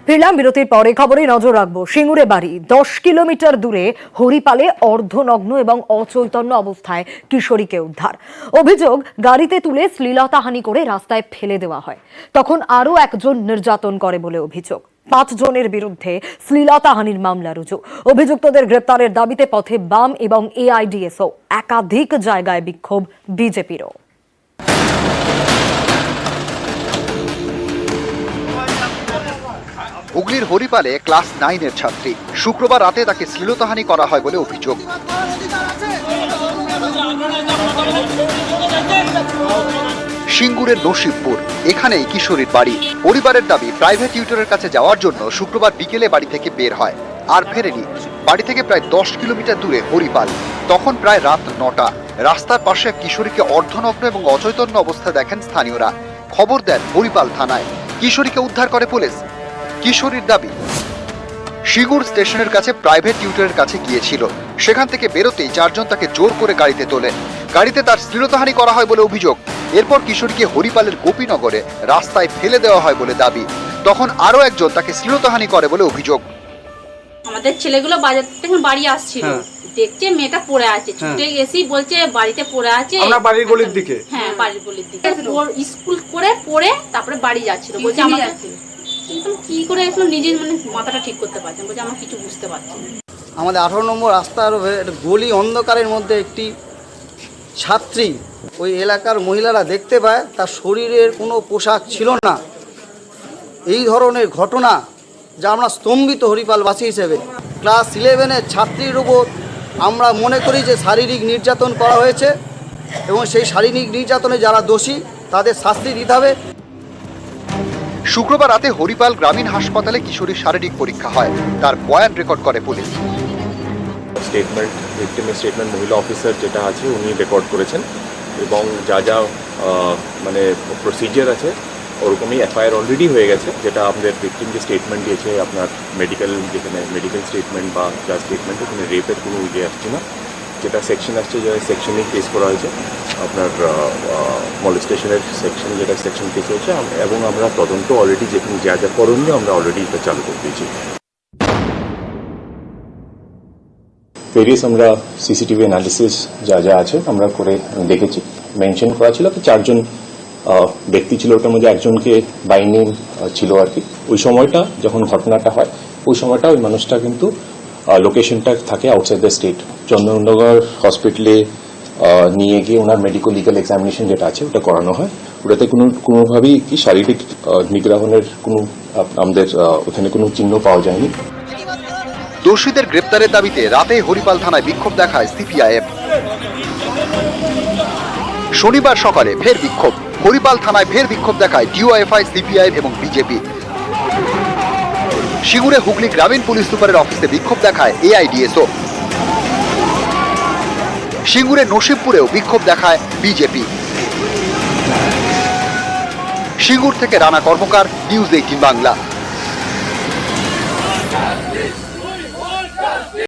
ফিরলাম বিরতির পরে খবরে নজর রাখবো সিঙ্গুরে বাড়ি 10 কিলোমিটার দূরে হরিপালে অর্ধনগ্ন এবং অচৈতন্য অবস্থায় কিশোরীকে উদ্ধার। অভিযোগ গাড়িতে তুলে শ্লীলতাহানি করে রাস্তায় ফেলে দেওয়া হয়, তখন আরো একজন নির্যাতন করে বলে অভিযোগ। 5 জনের বিরুদ্ধে শ্লীলতাহানির মামলা রুজু। অভিযুক্তদের গ্রেপ্তারের দাবিতে পথে বাম এবং এআইডিএসও। একাধিক জায়গায় বিক্ষোভ বিজেপিরও। হুগলির হরিপালে ক্লাস 9-এর ছাত্রী, শুক্রবার রাতে তাকে শ্লীলতাহানি করা হয় বলে অভিযোগ। সিঙ্গুরের নসিবপুর, এখানেই কিশোরীর বাড়ি। পরিবারের দাবি প্রাইভেট টিউটরের কাছে যাওয়ার জন্য শুক্রবার বিকেলে বাড়ি থেকে বের হয়, আর ফেরেনি। বাড়ি থেকে প্রায় 10 কিলোমিটার দূরে হরিপাল। তখন প্রায় রাত 9টা। রাস্তার পাশে এক কিশোরীকে অর্ধনগ্ন এবং অচৈতন্য অবস্থায় দেখেন স্থানীয়রা। খবর দেন হরিপাল থানায়। কিশোরীকে উদ্ধার করে পুলিশ। কিশোরীর দাবি, সিঙ্গুর স্টেশনের কাছে প্রাইভেট টিউটরের কাছে গিয়েছিল। সেখান থেকে বেরোতেই 4 জন তাকে জোর করে গাড়িতে তোলেন। গাড়িতে তার শ্লীলতাহানি করা হয় বলে অভিযোগ। এরপর কিশোরীকে হরিপালের গোপীনগরে রাস্তায় ফেলে দেওয়া হয় বলে দাবি। তখন আরো একজন তাকে শ্লীলতাহানি করে বলে অভিযোগ। আমাদের ছেলেগুলো বাজার থেকে বাড়ি আসছিল, দেখছে মেয়েটা পড়ে আছে, ছুটে এসেই বলছে বাড়িতে পড়ে আছে। আমরা বাড়ির গলির দিকে, হ্যাঁ বাড়ির গলির দিকে। স্কুল করে পড়ে তারপরে বাড়ি যাচ্ছিল। বলছে আমাকে কিন্তু কি করে আসলে নিজের মাথাটা ঠিক করতে পারছেন, বলছে আমার কিছু বুঝতে পারছি না। আমাদের 18 নম্বর রাস্তার গলি অন্ধকারের মধ্যে একটি ছাত্রী, ওই এলাকার মহিলারা দেখতে পায় তার শরীরের কোনো পোশাক ছিল না। এই ধরনের ঘটনা যা আমরা স্তম্ভিত হরিপালবাসী হিসেবে। ক্লাস 11-এর ছাত্রীর উপর আমরা মনে করি যে শারীরিক নির্যাতন করা হয়েছে এবং সেই শারীরিক নির্যাতনে যারা দোষী তাদের শাস্তি দিতে হবে। শুক্রবার রাতে হরিপাল গ্রামীণ হাসপাতালে কিশোরীর শারীরিক পরীক্ষা হয়। তার বয়ান রেকর্ড করে পুলিশ। ভিকটিমের স্টেটমেন্ট মহিলা অফিসার যেটা আছে উনি রেকর্ড করেছেন এবং যা যা প্রসিজার আছে ওরকমই এফআইআর অলরেডি হয়ে গেছে। যেটা আমাদের ভিকটিম যে স্টেটমেন্ট দিয়েছে আপনার মেডিকেল, যেখানে মেডিকেল স্টেটমেন্ট বা যা স্টেটমেন্ট ওখানে রেপের কোনো ইয়ে আসছে না। যেটা সেকশন আসছে যে সেকশনেই কেস করা হয়েছে, আপনার মলেস্টেশনের সেকশন, যেটা সেকশন কেস হয়েছে এবং আমরা তদন্ত অলরেডি যেখানে যা যা করণীয় আমরা অলরেডি এটা চালু করে দিয়েছি। ভেরিয়াস আমরা সিসিটিভি অ্যানালিসিস যা যা আছে আমরা করে দেখেছি। মেনশন করা ছিল কি 4 জন ব্যক্তি ছিল, ওটার মধ্যে একজনকে বাই নেম ছিল আর কি। ওই সময়টা যখন ঘটনাটা হয় ওই সময়টা ওই মানুষটা কিন্তু লোকেশনটা থাকে আউটসাইড দ্য স্টেট। চন্দননগর হসপিটালে নিয়ে গিয়ে ওনার মেডিকেল লিগাল এক্সামিনেশন যেটা আছে ওটা করানো হয়। ওটাতে কোনোভাবেই কি শারীরিক নিগ্রহণের কোনো আমাদের ওখানে কোনো চিহ্ন পাওয়া যায়নি। দোষীদের গ্রেপ্তারের দাবিতে রাতে হরিপাল থানায় বিক্ষোভ দেখায় সিপিআইএম। শনিবার সকালে ফের বিক্ষোভ। হরিপাল থানায় ফের বিক্ষোভ দেখায় ডিওএফআই, সিপিআইএম এবং বিজেপি। সিঙ্গুরে হুগলি গ্রামীণ পুলিশ সুপারের অফিসে বিক্ষোভ দেখায় এআইডিএসও। সিঙ্গুরে নসিবপুরেও বিক্ষোভ দেখায় বিজেপি। সিঙ্গুর থেকে রানা কর্মকার, নিউজ 18 বাংলা।